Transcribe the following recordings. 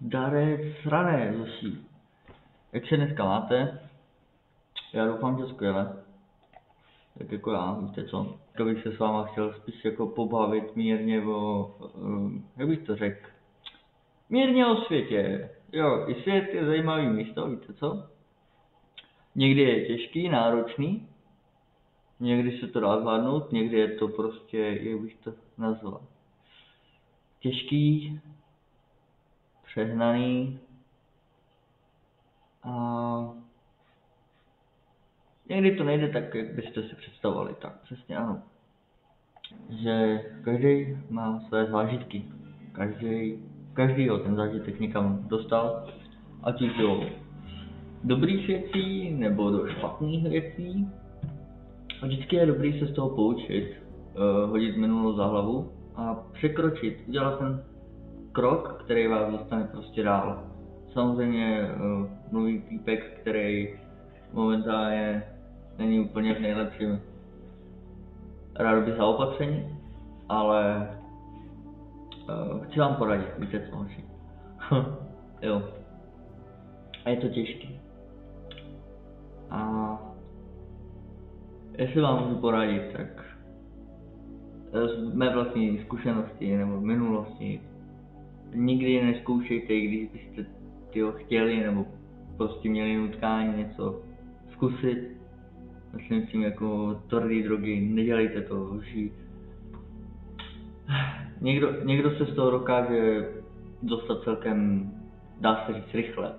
Darec, ranec, Zoší. Jak se dneska máte? Já doufám, že skvěle. Tak jako já, víte co? To bych se s váma chtěl spíš jako pobavit mírně o, jak bych to řekl? Mírně o světě. Jo, i svět je zajímavý místo, víte co? Někdy je těžký, náročný, někdy se to dá zvládnout, někdy je to prostě, jak bych to nazval? Těžký, přehnaný a někdy to nejde tak, jak byste si představovali, tak přesně ano. Že každý má své zážitky. Každý ten zážitek někam dostal, ať už do dobrých věcí nebo do špatných věcí. A vždycky je dobrý se z toho poučit, hodit minulost za hlavu a překročit, udělat ten krok, který vás dostane prostě dál. Samozřejmě mluví týpek, který momentálně není úplně v nejlepším rádoby zaopatření, ale chci vám poradit, víte co, hoši. Jo. A je to těžký. A jestli vám můžu poradit, tak z mé vlastní zkušenosti nebo minulosti nikdy nezkoušejte, i když byste chtěli nebo prostě měli nutkání něco zkusit. Myslím tím jako tvrdý drogy, nedělejte to, hoši. Někdo se z toho dokáže dostat celkem, dá se říct, rychle.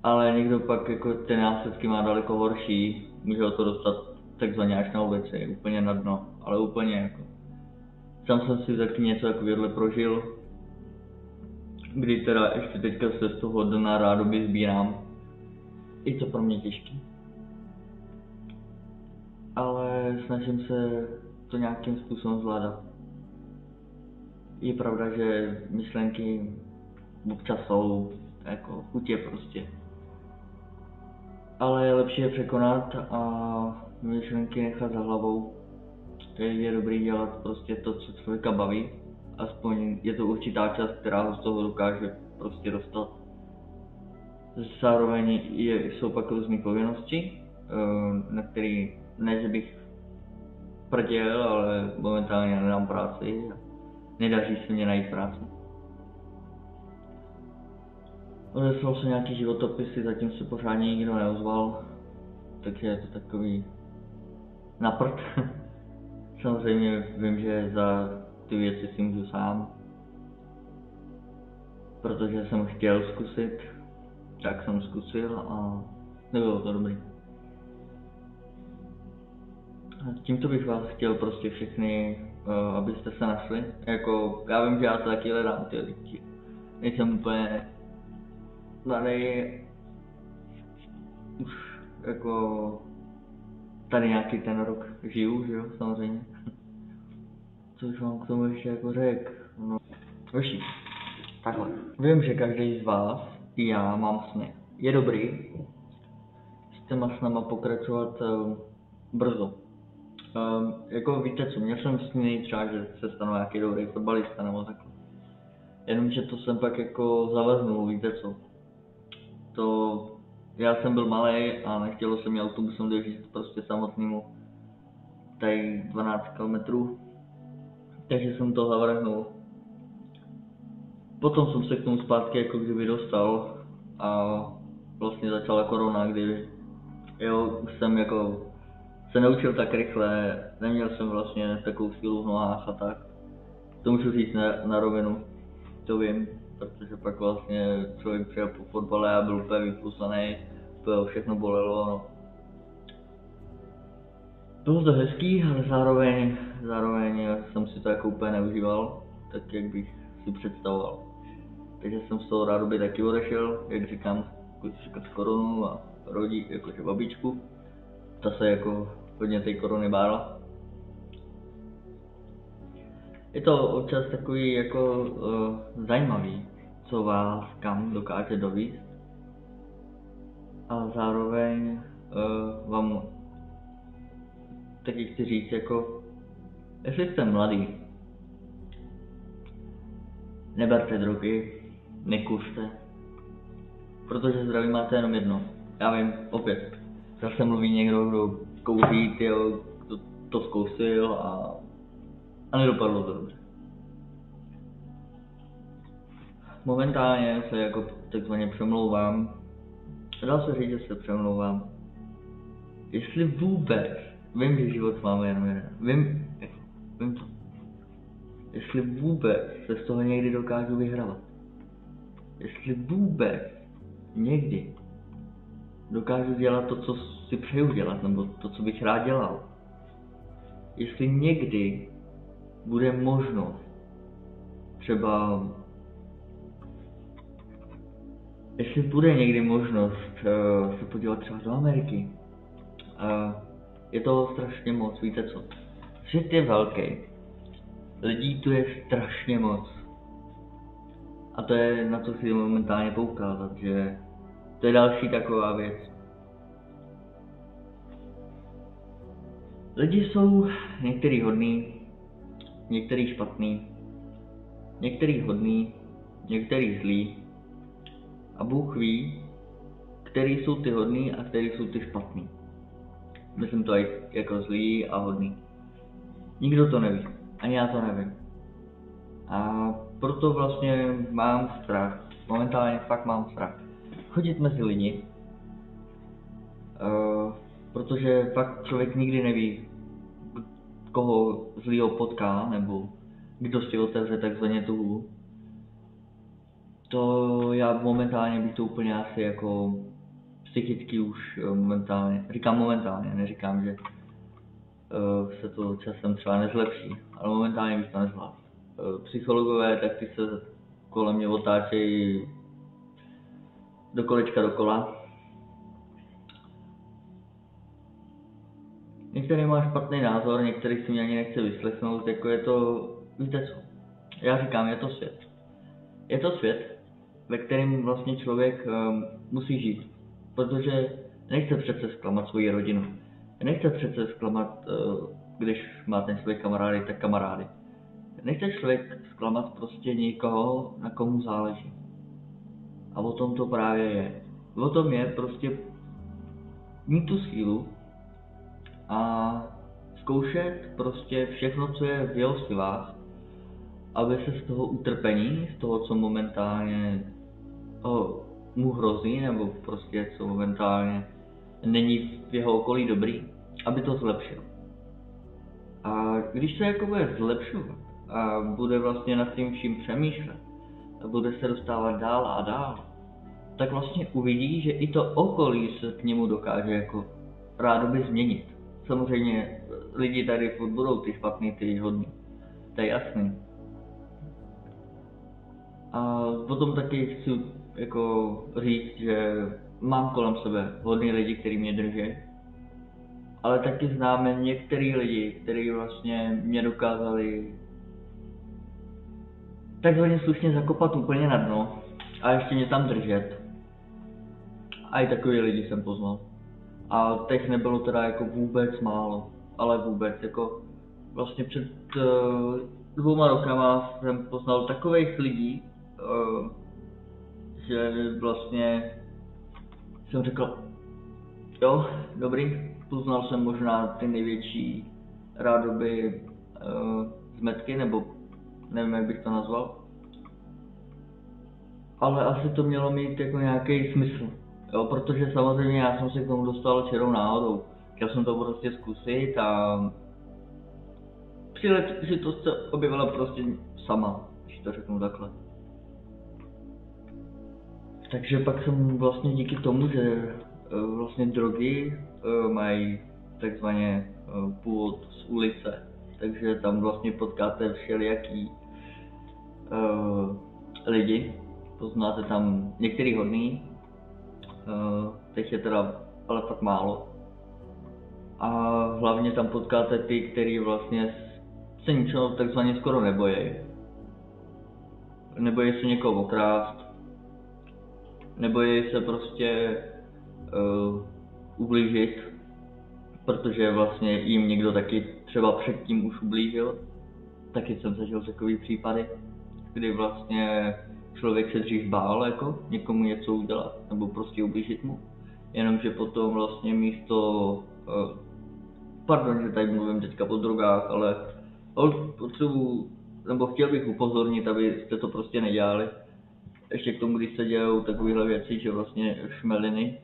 Ale někdo pak jako ty následky má daleko horší, může ho to dostat takzvaně až na ulici, úplně na dno, ale úplně jako. Sám jsem si taky něco takovýhle prožil, kdy teda ještě teďka se z toho dna rádoby sbírám. Je to pro mě těžký. Ale snažím se to nějakým způsobem zvládat. Je pravda, že myšlenky občas jsou jako chutě prostě. Ale je lepší je překonat a myšlenky nechat za hlavou. Je dobrý dělat prostě to, co člověka baví. Aspoň je to určitá část, která ho z toho dokáže prostě dostat. Zároveň jsou pak různé povinnosti, na které ne, že bych prděl, ale momentálně nedám práci. Nedaří se mě najít práci. Odeslal jsem nějaký životopisy, zatím se pořádně nikdo neozval, takže je to takový na prd. Samozřejmě vím, že za ty věci si můžu sám, protože jsem chtěl zkusit, tak jsem zkusil a nebylo to dobrý. Tímto bych vás chtěl prostě všechny, abyste se našli. Jako, já vím, že já to taky hledám, ty lidi. Nejsem úplně mladý, už jako tady nějaký ten rok žiju, že jo, samozřejmě. Co bych vám k tomu ještě jako řekl? No, hoši, takhle. Vím, že každý z vás i já mám sny. Je dobrý s těma snama pokračovat brzo. Jako víte co, měl jsem sny třeba, že se stanu nějaký dobrý fotbalista nebo takhle. Jenomže to jsem pak jako zavrhnul, víte co. Já jsem byl malý a nechtělo se mi autobusem dojíždět prostě samotnému tady 12 km. Takže jsem to zavrhnul. Potom jsem se k tomu zpátky jako kdyby dostal a vlastně začala korona, kdy už jsem jako se naučil tak rychle, neměl jsem vlastně takovou sílu v nohách a tak. To můžu říct na rovinu, to vím, protože pak vlastně člověk přijel po fotbale a byl úplně vyplusaný, všechno bolelo, no. Bylo to hezký, ale zároveň jsem si to jako úplně neužíval, tak jak bych si představoval. Takže jsem z toho rádoby taky odešel, jak říkám, z koronu a rodí jakože babičku. Ta se jako hodně té korony bála. Je to občas takový jako zajímavý, co vás kam dokáže dovést. A zároveň vám taky chci říct jako, jestli jste mladý, neberte drogy, nekuřte, protože zdraví máte jenom jedno. Já vím, opět, zase mluví někdo, kdo kouří, kdo to zkousil a nedopadlo to dobře. Momentálně se jako takzvaně přemlouvám, dá se říct, že se přemlouvám, jestli vůbec, vím, že život máme jenom jeden, vím to, jestli vůbec se z toho někdy dokážu vyhrávat, jestli vůbec někdy dokážu dělat to, co si přeju dělat, nebo to, co bych rád dělal, jestli někdy bude možnost třeba jestli bude někdy možnost se podívat třeba do Ameriky. Je to strašně moc, víte co? Svět je velký. Lidí tu je strašně moc. A to je na co chci momentálně poukázat, že to je další taková věc. Lidi jsou některý hodný, některý špatný, některý hodný, některý zlý. A Bůh ví, který jsou ty hodný a který jsou ty špatný. Myslím to jako zlý a hodný. Nikdo to neví, ani já to nevím. A proto vlastně mám strach, momentálně fakt mám strach chodit mezi lidi, protože fakt člověk nikdy neví, koho zlýho potká, nebo kdo si otevře takzvaně tu hůl. To já momentálně bych to úplně asi jako psychicky už momentálně, říkám momentálně, neříkám, že se to časem třeba nezlepší, ale momentálně bych to nezvládl. Psychologové, tak ty se kolem mě otáčejí do kolečka dokola. Některý má špatný názor, některý si mě ani nechce vyslechnout, jako je to, víte co, já říkám, je to svět. Je to svět, ve kterém vlastně člověk musí žít, protože nechce přece zklamat svoji rodinu. Nechce přece zklamat, když má ten člověk kamarády, tak kamarády. Nechce člověk zklamat prostě někoho, na komu záleží. A o tom to právě je. O tom je prostě mít tu sílu a zkoušet prostě všechno, co je v jeho silách, aby se z toho utrpení, z toho, co momentálně mu hrozí, nebo prostě co momentálně není v jeho okolí dobrý, aby to zlepšil. A když se jako bude zlepšovat a bude vlastně nad tím vším přemýšlet a bude se dostávat dál a dál, tak vlastně uvidí, že i to okolí se k němu dokáže jako rádoby změnit. Samozřejmě lidi tady furt budou ty špatný, ty hodný, to je jasný. A potom taky chci jako říct, že mám kolem sebe hodný lidi, kteří mě drží, ale taky známe některý lidi, kteří vlastně mě dokázali takzvaně slušně zakopat úplně na dno a ještě mě tam držet. A i takový lidi jsem poznal. A těch nebylo teda jako vůbec málo, ale vůbec jako vlastně před 2 rokama jsem poznal takových lidí, že vlastně jsem řekl, jo, dobrý, poznal jsem možná ty největší rádoby zmetky, nebo nevím, jak bych to nazval, ale asi to mělo mít jako nějaký smysl, jo, protože samozřejmě já jsem se k tomu dostal čirou náhodou. Chtěl jsem to prostě zkusit a příležitost se objevila prostě sama, když to řeknu takhle. Takže pak jsem vlastně díky tomu, že vlastně drogy mají takzvaně původ z ulice, takže tam vlastně potkáte všelijaký lidi, poznáte tam některý hodný, těch je teda ale fakt málo. A hlavně tam potkáte ty, který vlastně se ničeho takzvaně skoro nebojí. Nebojí se někoho okrást, nebojí se prostě ublížit, protože vlastně jim někdo taky třeba předtím už ublížil. Taky jsem zažil takový případy, kdy vlastně člověk se dřív bál jako někomu něco udělat nebo prostě ublížit mu. Jenomže potom vlastně místo, pardon, že tady mluvím teďka o drogách, ale potřebuji, nebo chtěl bych upozornit, abyste to prostě nedělali. Ještě k tomu, když se dějou takovéhle věci, že vlastně šmeliny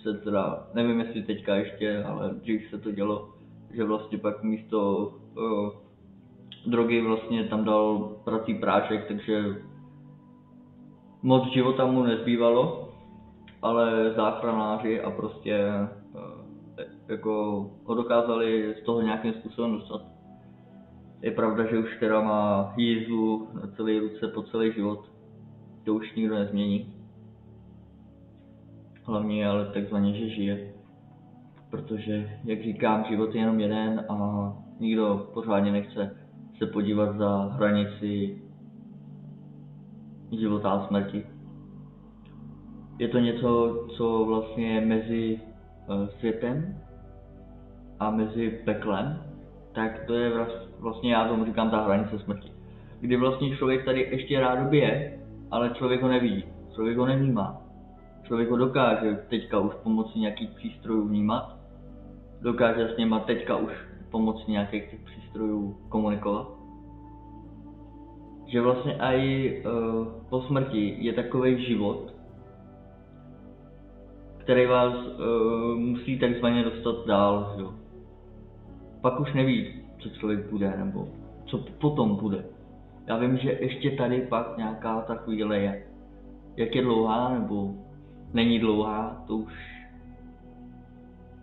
se teda, nevím jestli teďka ještě, ale dřív se to dělo, že vlastně pak místo drogy vlastně tam dal prací prášek, takže moc života mu nezbývalo, ale záchranáři a prostě jako ho dokázali z toho nějakým způsobem dostat. Je pravda, že už teda má jízvu na celé ruce po celý život, to už nikdo nezmění. Hlavně ale takzvaně, že žije, protože, jak říkám, život je jenom jeden a nikdo pořádně nechce se podívat za hranici života a smrti. Je to něco, co vlastně je mezi světem a mezi peklem, tak to je vlastně, já tomu říkám, ta hranice smrti. Kdy vlastně člověk tady ještě rádoby je, ale člověk ho nevidí, člověk ho nevnímá. Člověk ho dokáže teďka už pomocí nějakých přístrojů vnímat, dokáže s něma teďka už pomocí nějakých těch přístrojů komunikovat. Že vlastně i po smrti je takový život, který vás musí takzvaně dostat dál, jo. Pak už neví, co člověk bude, nebo co potom bude. Já vím, že ještě tady pak nějaká ta chvíle je. Jak je dlouhá, nebo není dlouhá,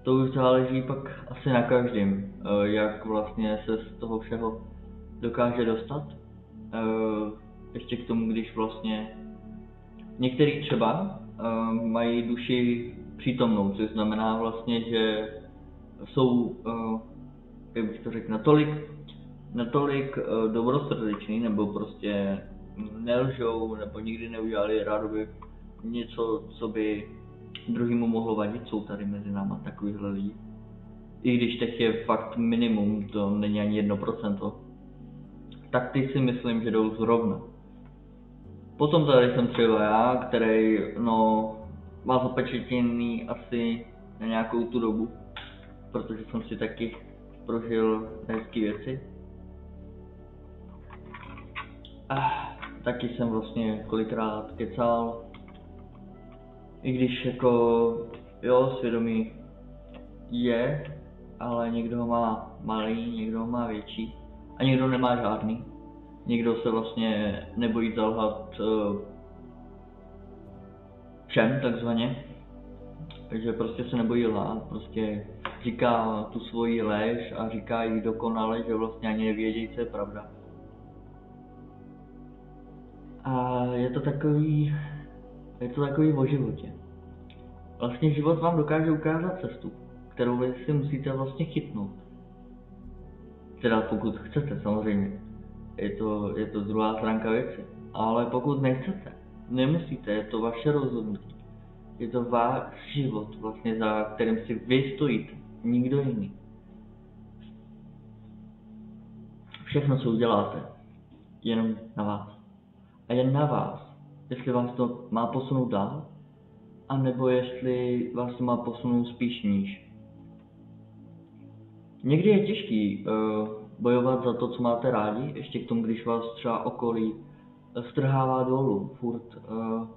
to už záleží pak asi na každém, jak vlastně se z toho všeho dokáže dostat. Ještě k tomu, když vlastně některý třeba mají duši přítomnou, což znamená vlastně, že jsou, jak bych to řekl, natolik dobrosrdeční, nebo prostě nelžou, nebo nikdy neudělali rádoby něco, co by druhýmu mohlo vadit. Jsou tady mezi náma takovýhle lidi. I když těch je fakt minimum, to není ani 1%, tak ty si myslím, že jdou zrovna. Potom tady jsem třeba já, který má zapečetěný asi na nějakou tu dobu, protože jsem si taky prožil hezké věci. Taky jsem vlastně kolikrát kecal, i když jako jo, svědomí je, ale někdo ho má malý, někdo ho má větší a někdo nemá žádný. Někdo se vlastně nebojí zalhat všem takzvaně, takže prostě se nebojí lhát, prostě říká tu svoji lež a říká jí dokonale, že vlastně ani nevědí, co je pravda. A je to takový o životě. Vlastně život vám dokáže ukázat cestu, kterou vy si musíte vlastně chytnout. Teda pokud chcete, samozřejmě. Je to druhá stránka věci. Ale pokud nechcete, nemusíte, je to vaše rozhodnutí. Je to váš život, vlastně za kterým si vy stojíte, nikdo jiný. Všechno, co uděláte, jenom na vás. A jen na vás, jestli vás to má posunout dál, anebo jestli vás to má posunout spíš níž. Někdy je těžký bojovat za to, co máte rádi, ještě k tomu, když vás třeba okolí strhává dolů, furt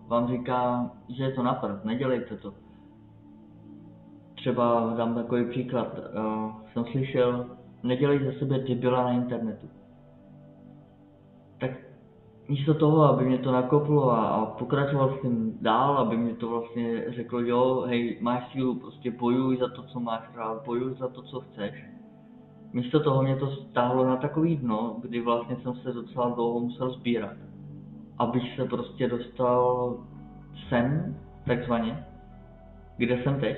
vám říká, že je to na prd, nedělejte to. Třeba dám takový příklad, jsem slyšel, nedělej ze sebe debila na internetu. Tak místo toho, aby mě to nakoplo a pokračoval s tím dál, aby mě to vlastně řeklo, jo, hej, máš sílu, prostě bojuj za to, co máš rád, bojuj za to, co chceš. Místo toho mě to stáhlo na takový dno, kdy vlastně jsem se docela dlouho musel sbírat. Abych se prostě dostal sem, takzvaně, kde jsem teď,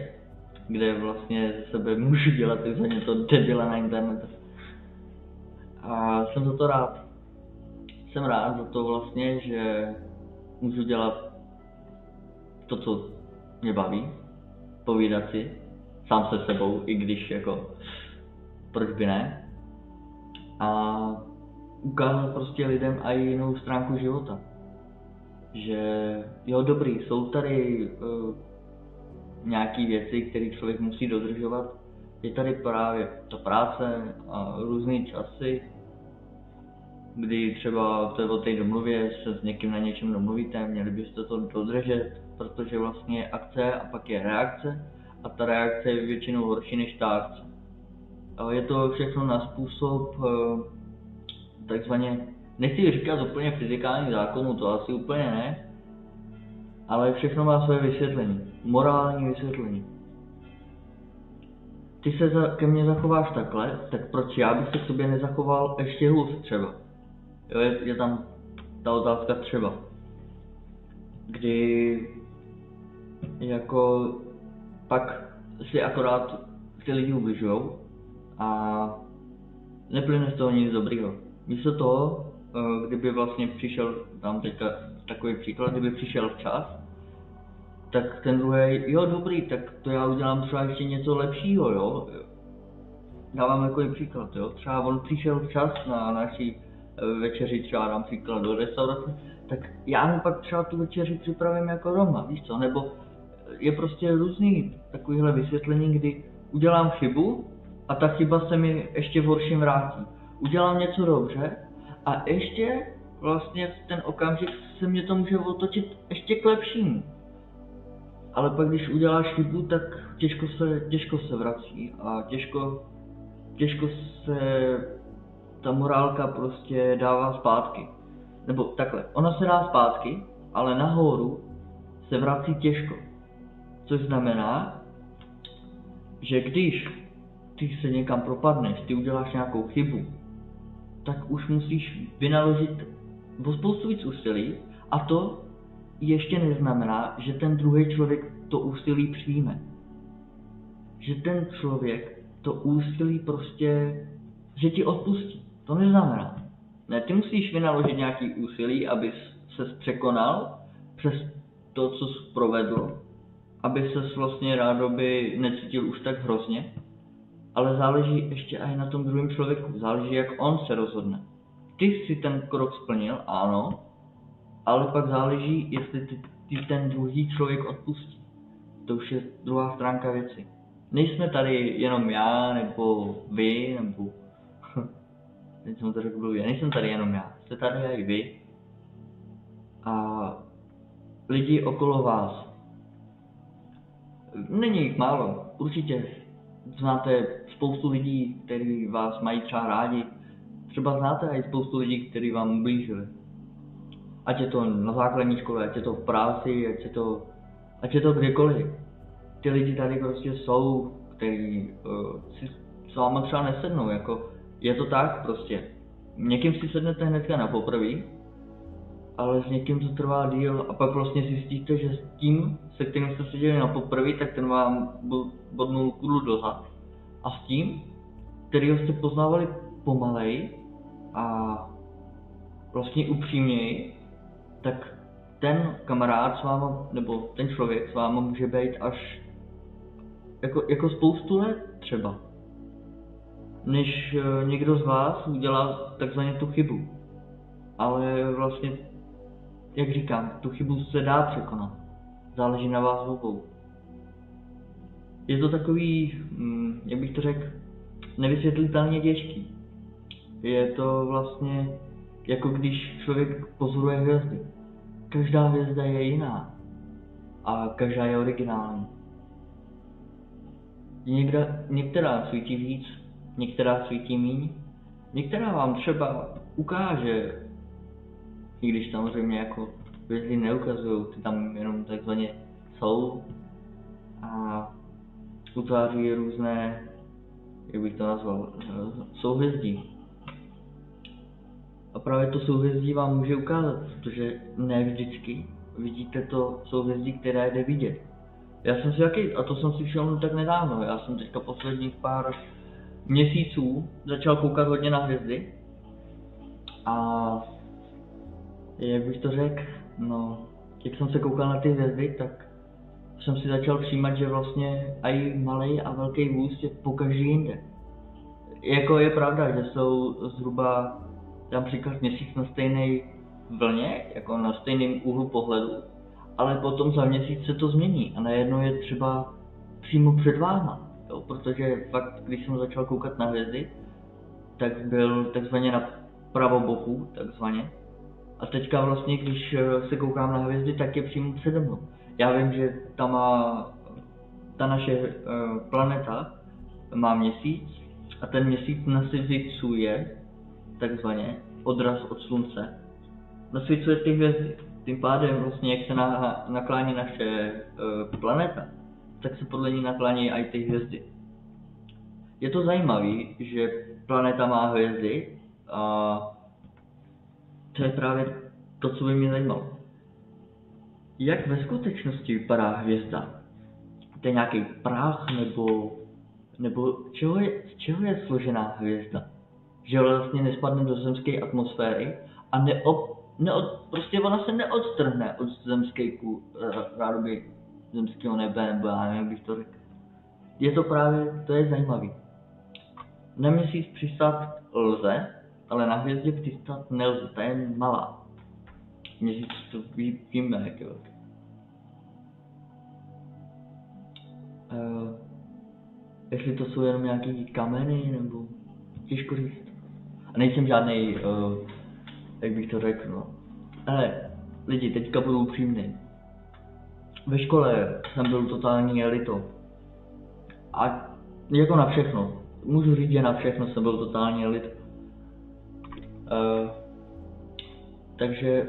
kde vlastně ze sebe můžu dělat takzvaně to debila na internetu. A jsem za to rád. Jsem rád za to vlastně, že můžu dělat to, co mě baví, povídat si sám se sebou, i když jako proč by ne, a ukázat prostě lidem i jinou stránku života. že jo dobrý, jsou tady nějaké věci, které člověk musí dodržovat. Je tady právě ta práce a různé časy, kdy třeba to je o té domluvě, se s někým na něčem domluvíte, měli byste to dodržet, protože vlastně je akce a pak je reakce a ta reakce je většinou horší než ta akce. Je to všechno na způsob takzvaně, nechci říkat úplně fyzikální zákonů, to asi úplně ne, ale všechno má své vysvětlení, morální vysvětlení. Ty se ke mně zachováš takhle, tak proč já bych se k tobě nezachoval ještě hůř třeba? Jo, je tam ta otázka třeba, kdy jako pak si akorát ty lidi ubližujou a neplyne z toho nic dobrýho. Místo toho, kdyby vlastně přišel, tam teďka takový příklad, kdyby přišel včas, tak ten druhý, jo dobrý, tak to já udělám třeba ještě něco lepšího, jo. Dávám takový příklad, jo. Třeba on přišel včas na naší večeři, třeba dám příklad do restaurace, tak já mu pak třeba tu večeři připravím jako doma, víš co, nebo je prostě různý takovýhle vysvětlení, kdy udělám chybu a ta chyba se mi ještě v horším vrátí. Udělám něco dobře a ještě vlastně v ten okamžik se mě to může otočit ještě k lepšímu. Ale pak když uděláš chybu, tak těžko se vrací a těžko se ta morálka prostě dává zpátky. Nebo takhle, ona se dá zpátky, ale nahoru se vrací těžko. Což znamená, že když ty se někam propadneš, ty uděláš nějakou chybu, tak už musíš vynaložit o spoustu víc úsilí a to ještě neznamená, že ten druhý člověk to úsilí přijme. Že ten člověk to úsilí prostě, že ti odpustí. To neznamená. Ne, ty musíš vynaložit nějaký úsilí, abys ses překonal přes to, co jsi provedl, aby ses vlastně rádoby necítil už tak hrozně, ale záleží ještě i na tom druhém člověku, záleží jak on se rozhodne. Ty si ten krok splnil, ano, ale pak záleží, jestli ty ten druhý člověk odpustí. To už je druhá stránka věci. Nejsme tady jenom já, nebo vy, nebo... Teď jsem to řekl blbě, nejsem tady jenom já, jste tady i vy. A lidi okolo vás. Není jich málo, určitě znáte spoustu lidí, kteří vás mají třeba rádi. Třeba znáte i spoustu lidí, kteří vám ublížili. Ať je to na základní škole, ať je to v práci, ať je to kdekoliv. Ty lidi tady prostě jsou, kteří si s váma třeba nesednou, jako je to tak prostě. Někým si sednete hnedka na poprví, ale s někým to trvá díl a pak vlastně zjistíte, že s tím, se kterým jste seděli na poprví, tak ten vám bodnul kudlu do zad. A s tím, kterýho jste poznávali pomalej a vlastně upřímněji, tak ten kamarád s váma, nebo ten člověk s váma může být až jako spoustu let třeba. Než někdo z vás udělá takzvaně tu chybu. Ale vlastně, jak říkám, tu chybu se dá překonat. Záleží na vás obou. Je to takový, jak bych to řekl, nevysvětlitelně těžký. Je to vlastně jako když člověk pozoruje hvězdy. Každá hvězda je jiná a každá je originální. Některá svítí víc, některá svítí míň, některá vám třeba ukáže, i když samozřejmě jako hvězdy neukazují, ty tam jenom takzvaně jsou a utváří různé, jak bych to nazval, souhvězdí. A právě to souhvězdí vám může ukázat, protože ne vždycky vidíte to souhvězdí, které jde vidět. Já jsem si a to jsem si všiml tak nedávno, já jsem teďka posledních pár měsíců začal koukat hodně na hvězdy. A jak bych to řekl, no, jak jsem se koukal na ty hvězdy, tak jsem si začal všímat, že vlastně i malej a velký vůz je pokaždý jinde. Jako je pravda, že jsou zhruba například měsíc na stejný vlně, jako na stejném úhlu pohledu, ale potom za měsíc se to změní a najednou je třeba přímo před váma, jo? Protože fakt, když jsem začal koukat na hvězdy, tak byl takzvaně na pravoboku, takzvaně. A teďka vlastně, když se koukám na hvězdy, tak je přímo přede mnou. Já vím, že ta naše planeta má měsíc a ten měsíc nasvicuje, takzvaně, odraz od slunce. Nasvicuje ty hvězdy. Tím pádem vlastně, jak se naklání naše planeta, tak se podle ní naklání i ty hvězdy. Je to zajímavé, že planeta má hvězdy a to je právě to, co by mě zajímalo. Jak ve skutečnosti vypadá hvězda? To je nějaký prach nebo z čeho je složená hvězda? Že vlastně nespadne do zemské atmosféry a prostě ona se neodtrhne od rádoby zemského nebe, nebo já nevím, jak bych to řekl. To je zajímavý. Na měsíc přistát lze, ale na hvězdě přistát nelze, ta je malá. Měsíc to víme, jak je velký. Jestli to jsou jenom nějaký kameny, nebo těžko říct. A nejsem žádnej, jak bych to řekl, no. Ale lidi, teďka budu upřímný. Ve škole jsem byl totální elito. A jako na všechno. Můžu říct, že na všechno jsem byl totální elito.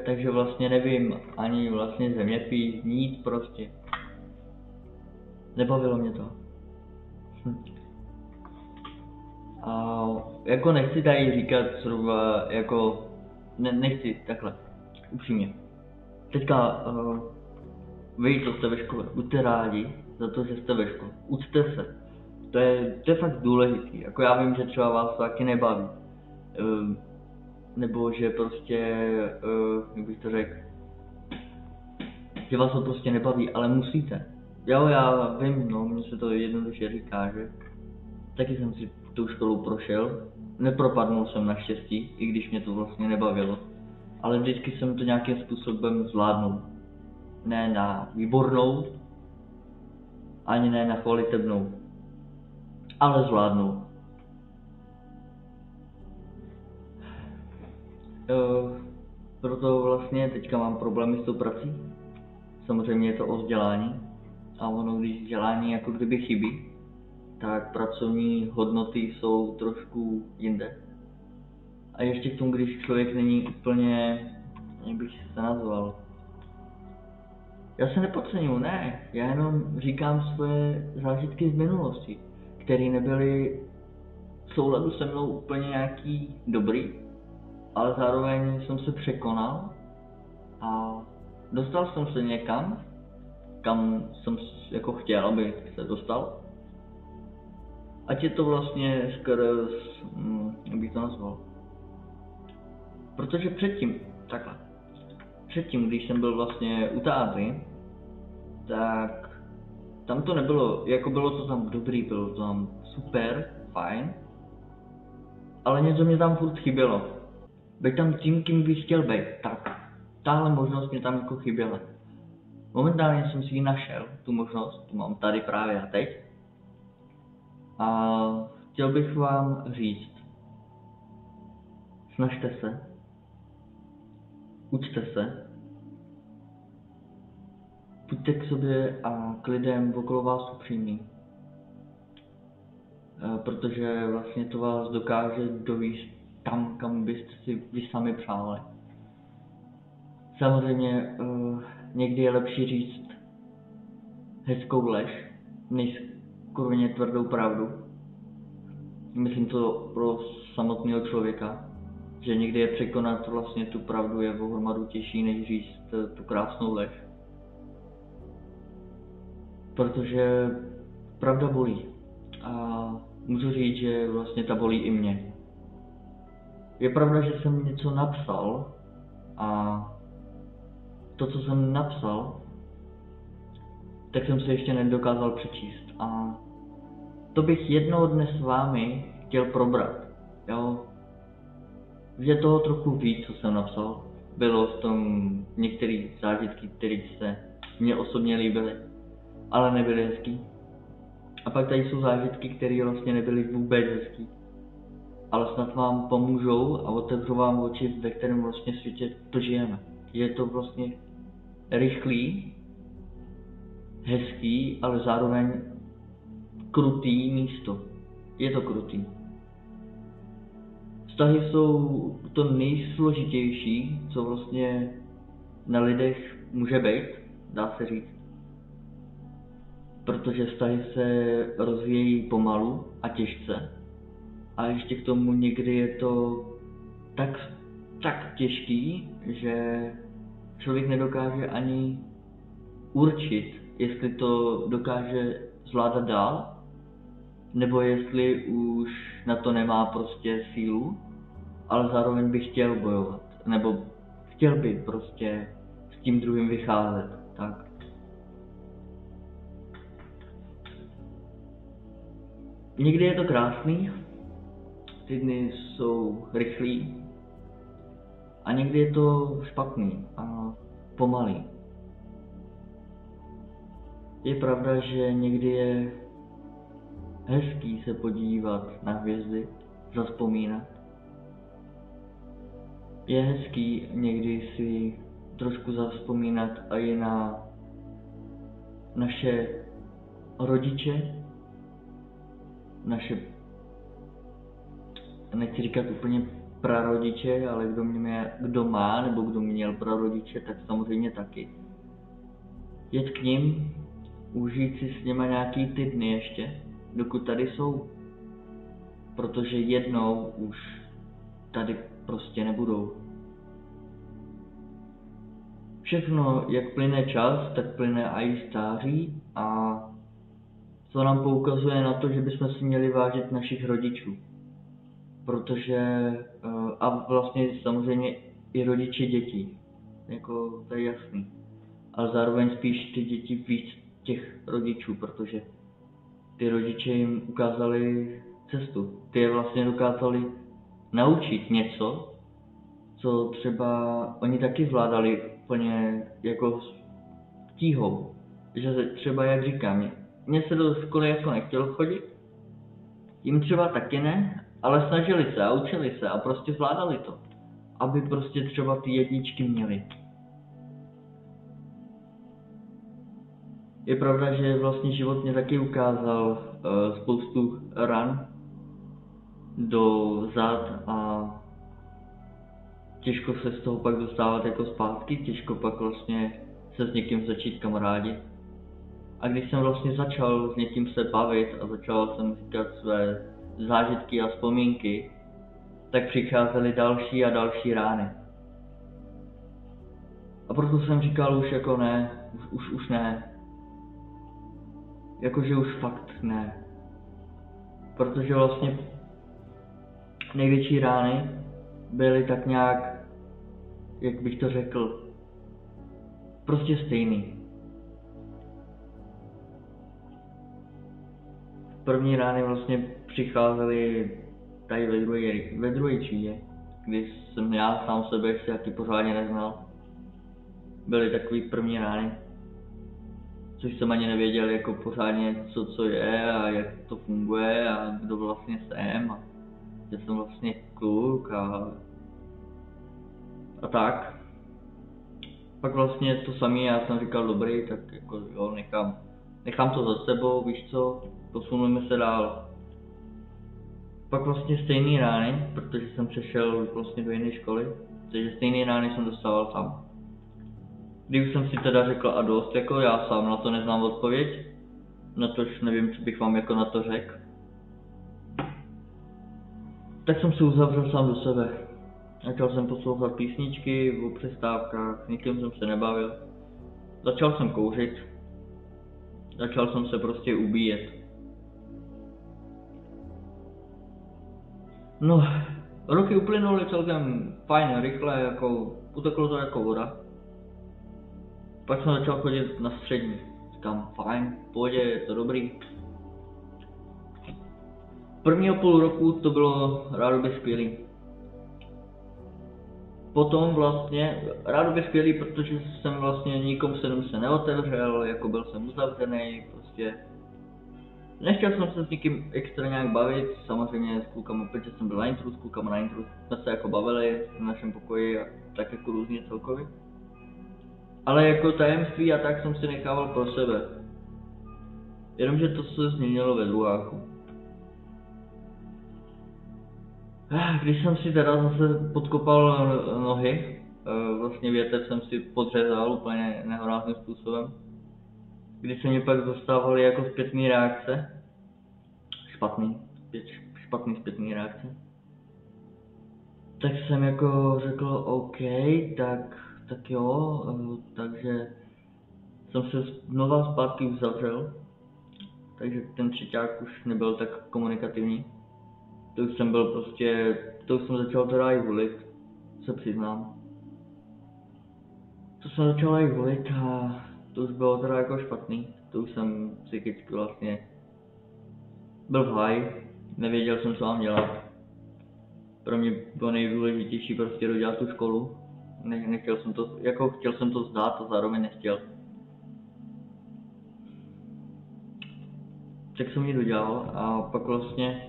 Takže vlastně nevím ani vlastně zeměpis, nic prostě. Nebavilo mě to. A jako nechci tady říkat zhruba jako, nechci takhle, upřímně. Teďka vy, co jste ve škole, buďte rádi za to, že jste ve škole, učte se. To je fakt důležitý, jako já vím, že třeba vás to taky nebaví. Nebo že prostě, jak bych to řekl, že vás to prostě nebaví, ale musíte. Jo, já vím, no, mně se to jednoduše říká, že taky jsem si tou školou prošel, nepropadnul jsem naštěstí, i když mě to vlastně nebavilo, ale vždycky jsem to nějakým způsobem zvládnul. Ne na výbornou, ani ne na chvalitebnou, ale zvládnul. Proto vlastně teďka mám problémy s tou prací. Samozřejmě je to o vzdělání. A ono, když vzdělání jako kdyby chybí, tak pracovní hodnoty jsou trošku jinde. A ještě k tomu, když člověk není úplně, jak bych se nazval. Já se nepodceňuji, ne. Já jenom říkám svoje zážitky z minulosti, které nebyly v souladu se mnou úplně nějaký dobrý, ale zároveň jsem se překonal a dostal jsem se někam, kam jsem jako chtěl, aby se dostal. Ať je to vlastně skrz, jak bych to nazval. Protože předtím, když jsem byl vlastně u táty, tak tam to nebylo, jako bylo to tam dobrý, bylo to tam super, fajn, ale něco mě tam furt chybělo. Být tam tím, kým bych chtěl být, tak tahle možnost mě tam jako chyběla. Momentálně jsem si ji našel, tu možnost, tu mám tady právě a teď. A chtěl bych vám říct, snažte se, učte se, buďte k sobě a k lidem okolo vás upřímní. Protože vlastně to vás dokáže dovést tam, kam byste si vy sami přáli. Samozřejmě někdy je lepší říct hezkou lež, než kurveně tvrdou pravdu. Myslím to pro samotného člověka, že někdy je překonat vlastně tu pravdu je o hromadu těžší, než říct tu krásnou lež. Protože pravda bolí. A můžu říct, že vlastně ta bolí i mě. Je pravda, že jsem něco napsal a to, co jsem napsal, tak jsem se ještě nedokázal přečíst a to bych jednoho dne s vámi chtěl probrat, jo. Je toho trochu víc, co jsem napsal, bylo v tom některé zážitky, které se mně osobně líbily, ale nebyly hezký. A pak tady jsou zážitky, které vlastně nebyly vůbec hezký, ale snad vám pomůžou a otevřou vám oči, ve kterém vlastně světě to žijeme. Je to vlastně rychlý, hezký, ale zároveň krutý místo. Je to krutý. Vztahy jsou to nejsložitější, co vlastně na lidech může být, dá se říct. Protože vztahy se rozvíjejí pomalu a těžce. A ještě k tomu někdy je to tak těžký, že člověk nedokáže ani určit, jestli to dokáže zvládat dál, nebo jestli už na to nemá prostě sílu, ale zároveň by chtěl bojovat, nebo chtěl by prostě s tím druhým vycházet, tak. Někdy je to krásný, ty dny jsou rychlý, a někdy je to špatný a pomalý. Je pravda, že někdy je hezký se podívat na hvězdy, zazpomínat. Je hezký někdy si trošku zavzpomínat i na naše rodiče, naše, nechci říkat úplně prarodiče, ale kdo má nebo kdo měl prarodiče, tak samozřejmě taky. Jet k nim, užít si s nima nějaký ty dny ještě, dokud tady jsou, protože jednou už tady prostě nebudou. Všechno, jak plyne čas, tak plyne i stáří a to nám poukazuje na to, že bychom si měli vážit našich rodičů. Protože, a vlastně samozřejmě i rodiče dětí, jako to je jasný. Ale zároveň spíš ty děti víc těch rodičů, protože ty rodiče jim ukázali cestu. Ty je vlastně dokázali naučit něco, co třeba oni taky zvládali úplně jako tíhou. Že třeba, jak říkám, mně se do školy jako nechtělo chodit, jim třeba taky ne, ale snažili se a učili se a prostě zvládali to, aby prostě třeba ty jedničky měli. Je pravda, že vlastně život mě taky ukázal spoustu ran do zad a těžko se z toho pak dostávat jako zpátky, těžko pak vlastně se s někým začít kamarádit. A když jsem vlastně začal s někým se bavit a začal jsem říkat své zážitky a vzpomínky, tak přicházely další a další rány. A proto jsem říkal už jako ne, už ne. Jakože už fakt ne. Protože vlastně největší rány byly tak nějak, jak bych to řekl, prostě stejný. První rány vlastně přicházely tady ve druhé třídě, kdy jsem já sám sebe ještě taky pořádně neznal. Byly takový první rány, což jsem ani nevěděl jako pořádně co je a jak to funguje a kdo vlastně jsem a že jsem vlastně kluk a tak. Pak vlastně to samé, já jsem říkal dobrý, tak jako jo, nechám to za sebou, víš co, posunujeme se dál. Pak vlastně stejný rány, protože jsem přešel vlastně do jiné školy, takže stejný rány jsem dostával tam. Když jsem si teda řekl a dost, jako já sám na to neznám odpověď, na tož nevím, co bych vám jako na to řekl, tak jsem se uzavřel sám do sebe. Začal jsem poslouchat písničky o přestávkách, s nikým jsem se nebavil. Začal jsem kouřit. Začal jsem se prostě ubíjet. No, roky uplynuly celkem fajn, rychle, jako uteklo to jako voda. Pak jsem začal chodit na střední. Říkám, fajn, v pohodě, je to dobrý. Prvního půl roku to bylo rádoby skvělý. potom vlastně rádoby skvělý, protože jsem vlastně nikomu se neotevřel, jako byl jsem uzavřený, prostě nechtěl jsem se s nikým extra nějak bavit, samozřejmě s klukama, protože jsem byl na intru, s klukama na intru jsme se jako bavili v našem pokoji a tak jako různě celkově. Ale jako tajemství a tak jsem si nechával pro sebe. Jenomže to se změnilo ve druháku. Když jsem si teda zase podkopal nohy, vlastně větev jsem si podřezal úplně nehorázným způsobem. Když se mě pak dostávaly jako zpětné reakce, špatný zpětný reakce, tak jsem jako řekl OK, tak jo, takže jsem se znova zpátky uzavřel, takže ten třeťák už nebyl tak komunikativní. To už jsem začal teda i volit, se přiznám. To jsem začal i volit a to už bylo teda jako špatný. To už jsem psychicky vlastně byl v háji, nevěděl jsem, co mám dělat. Pro mě bylo nejdůležitější prostě dodělat tu školu. Nechtěl jsem to, jako chtěl jsem to zdát a zároveň nechtěl. Tak jsem ji dodělal a pak vlastně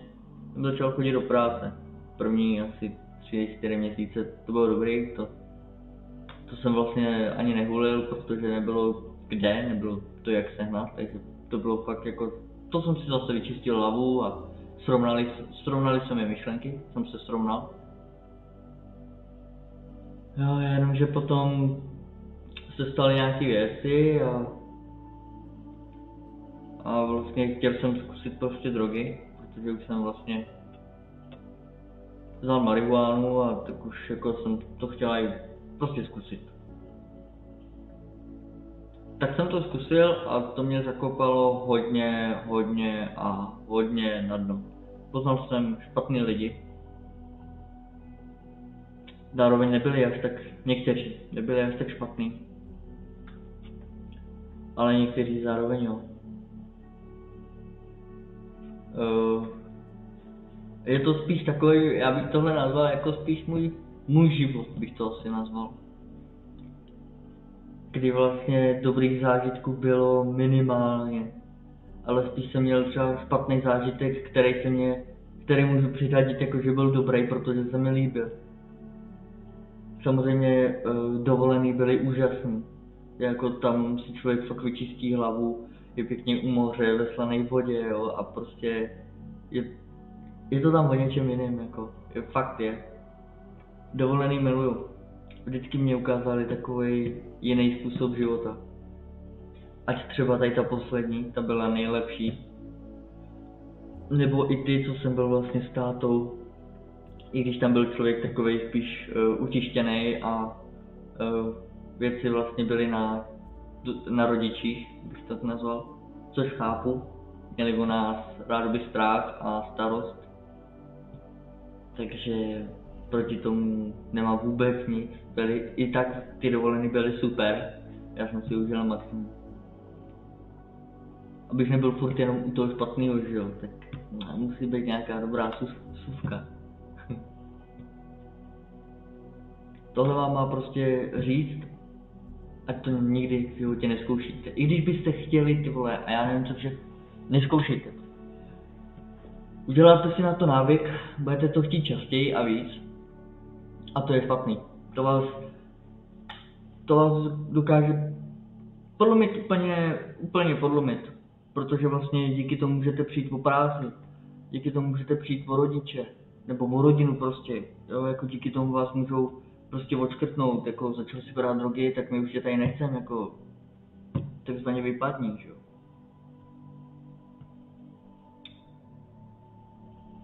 jsem začal chodit do práce. První asi 3-4 měsíce to bylo dobrý, to jsem vlastně ani nehulil, protože nebylo kde, nebylo to jak sehnat, takže to bylo fakt jako, to jsem si zase vyčistil hlavu a srovnali se mi myšlenky, jsem se srovnal. Jo, jenomže potom se staly nějaké věci a vlastně chtěl jsem zkusit prostě drogy, protože už jsem vlastně vzal marihuanu a tak už jako jsem to chtěl i prostě zkusit. Tak jsem to zkusil a to mě zakopalo hodně na dno. Poznal jsem špatný lidi. Zároveň někteří nebyli až tak špatný. Ale někteří zároveň jo. Je to spíš takový, já bych tohle nazval jako spíš můj život, bych to asi nazval. Kdy vlastně dobrých zážitků bylo minimálně, ale spíš jsem měl třeba špatný zážitek, který můžu přiřadit jako, že byl dobrý, protože se mi líbil. Samozřejmě dovolený byly úžasný, jako tam si člověk fakt vyčistí hlavu, je pěkně u moře, ve slané vodě, jo, a prostě je to tam o něčem jiném, jako, fakt je. Dovolený miluju. Vždycky mě ukázali takový jiný způsob života. Ať třeba tady ta poslední, ta byla nejlepší. Nebo i ty, co jsem byl vlastně s tátou. I když tam byl člověk takový spíš utištěný a věci vlastně byly na rodičích, bych to nazval. Což chápu. Měli o nás rádoby strach a starost. Takže proti tomu nemám vůbec nic. I tak ty dovolené byly super. Já jsem si užil maximum. Abych nebyl furt jenom u toho špatného, že jo, tak musí být nějaká dobrá suvka. Tohle vám má prostě říct, ať to nikdy v životě neskoušíte. I když byste chtěli, ty vole, a já nevím co všechno, neskoušejte to. Uděláte si na to návyk, budete to chtít častěji a víc. A to je špatný. To vás dokáže podlomit úplně podlomit. Protože vlastně díky tomu můžete přijít o práci, díky tomu můžete přijít o rodiče, nebo o rodinu prostě, jo, jako díky tomu vás můžou prostě odškrtnout, jako začal si brát drogy, tak my už tě tady nechcem, jako takzvaně vypadní, že jo.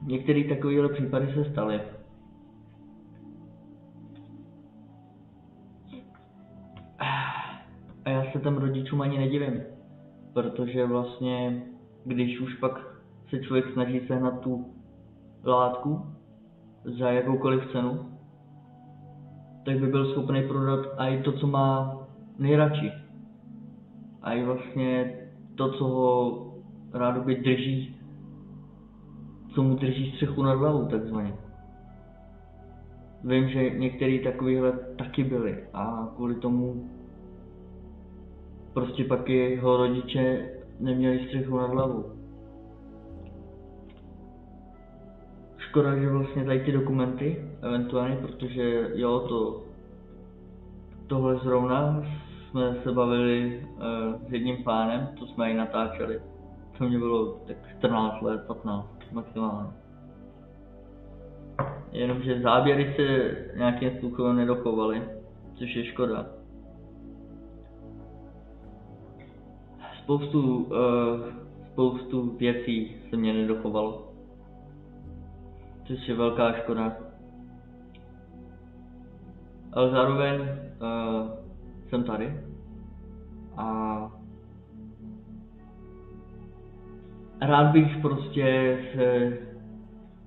Některé takovéhle případy se staly. A já se tam rodičům ani nedivím, protože vlastně, když už pak se člověk snaží sehnat tu látku za jakoukoliv cenu, tak by byl schopný prodat i to, co má nejradši. A i vlastně to, co ho rádoby drží, co mu drží střechu nad hlavou, takzvaně. vím, že některý takovýhle taky byli a kvůli tomu prostě pak jeho rodiče neměli střechu nad hlavou. Škoda, že vlastně tady ty dokumenty, eventuálně, protože jo, tohle zrovna jsme se bavili s jedním pánem, to jsme i natáčeli. To mě bylo tak 14 let, 15 maximálně. Jenomže záběry se nějakým způsobem nedochovaly, což je škoda. Spoustu věcí se mě nedochovalo, což je velká škoda. Ale zároveň jsem tady a rád bych prostě se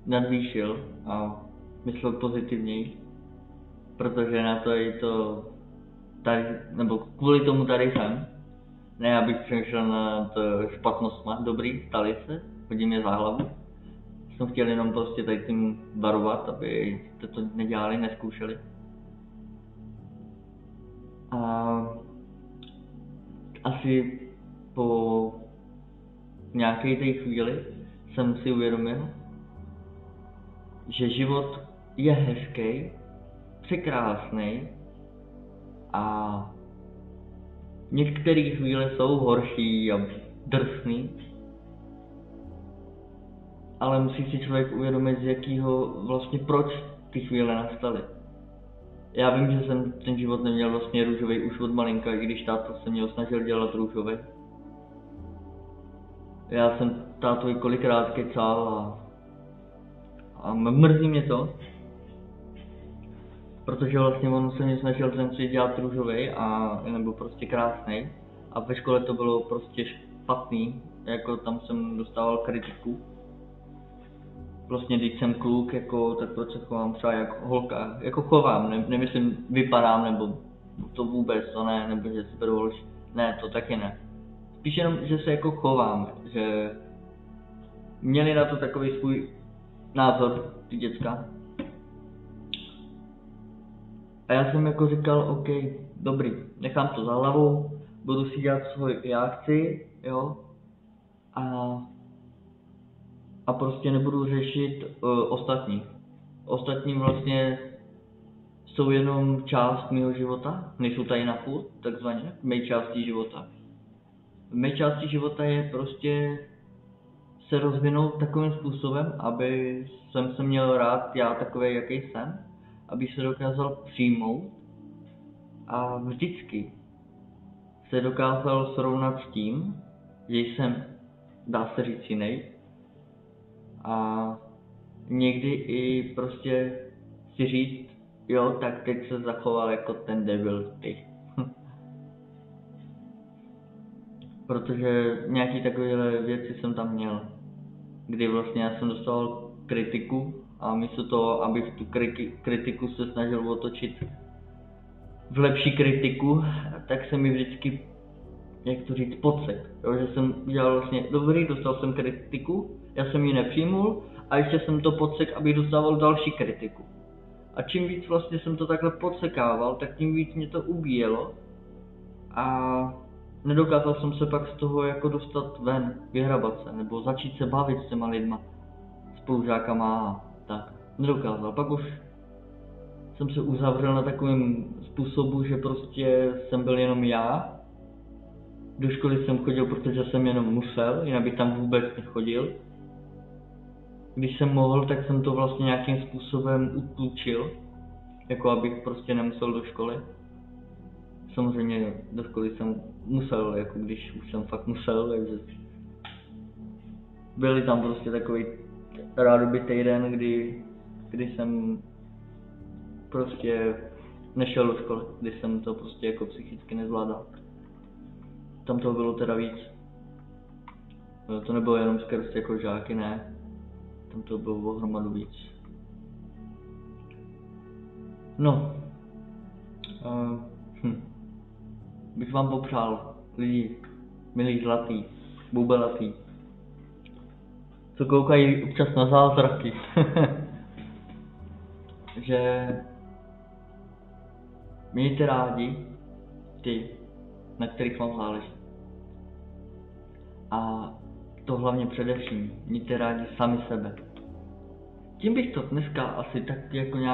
nadvýšil a myslel pozitivněji, protože na to i to tady, nebo kvůli tomu tady jsem. Ne, abych přemýšlel nad špatnostma, dobrý, stali se, hodím je za hlavu. Jsem chtěl jenom prostě tady tím varovat, aby to nedělali, nezkoušeli. A asi po nějaké té chvíli jsem si uvědomil, že život je hezký, překrásný a některé chvíle jsou horší a drsný, ale musí si člověk uvědomit, z jakého vlastně proč ty chvíle nastaly. Já vím, že jsem ten život neměl vlastně růžový už od malinka, i když táta se mě snažil dělat růžový. Já jsem tátovi kolikrát kecal a mrzí mě to, protože vlastně on se mě snažil ten svět dělat růžový a nebo prostě krásný a ve škole to bylo prostě špatný, jako tam jsem dostával kritiku. Vlastně když jsem kluk, jako, tak proč se chovám třeba jako holka, jako chovám, nemyslím vypadám nebo to vůbec, to ne, nebo že si beru holč, ne, to taky ne. Spíš jenom, že se jako chovám, že měli na to takový svůj názor, ty děcka. A já jsem jako říkal, OK, dobrý, nechám to za hlavou, budu si dělat svůj já chci, jo, a prostě nebudu řešit ostatní. Ostatní vlastně jsou jenom část mého života, nejsou tady na půl, takzvaně, v mé části života. V mé části života je prostě se rozvinout takovým způsobem, aby jsem se měl rád já takový, jaký jsem, abych se dokázal přijmout a vždycky se dokázal srovnat s tím, že jsem, dá se říct, jiný a někdy i prostě si říct, jo, tak teď se zachoval jako ten debil ty. Protože nějaký takovéhle věci jsem tam měl, kdy vlastně já jsem dostal kritiku a místo toho, abych tu kritiku se snažil otočit v lepší kritiku, tak se mi vždycky, jak to říct, podsek. Jo, že jsem dělal vlastně dobrý, dostal jsem kritiku, já jsem ji nepřijmul a ještě jsem to podsek, abych dostával další kritiku. A čím víc vlastně jsem to takhle podsekával, tak tím víc mě to ubíjelo a nedokázal jsem se pak z toho jako dostat ven, vyhrabat se, nebo začít se bavit s těma lidma, spolužákama a tak. Nedokázal, pak už jsem se uzavřel na takovém způsobu, že prostě jsem byl jenom já. Do školy jsem chodil, protože jsem jenom musel, jinak bych tam vůbec nechodil. Když jsem mohl, tak jsem to vlastně nějakým způsobem utlučil, jako abych prostě nemusel do školy. Samozřejmě do školy jsem musel, jako když už jsem fakt musel, takže byly tam prostě takový rádoby týden, kdy jsem prostě nešel do školy, kdy jsem to prostě jako psychicky nezvládal. Tam toho bylo teda víc. To nebylo jenom skrz jako žáky, ne. Tam to bylo ohromadu víc. No. Bych vám popřál lidi, milí zlatý, bubelatý, co koukají občas na zázraky. že mějte rádi ty, na kterých vám záleží. A to hlavně především, mějte rádi sami sebe. Tím bych to dneska asi tak jako nějak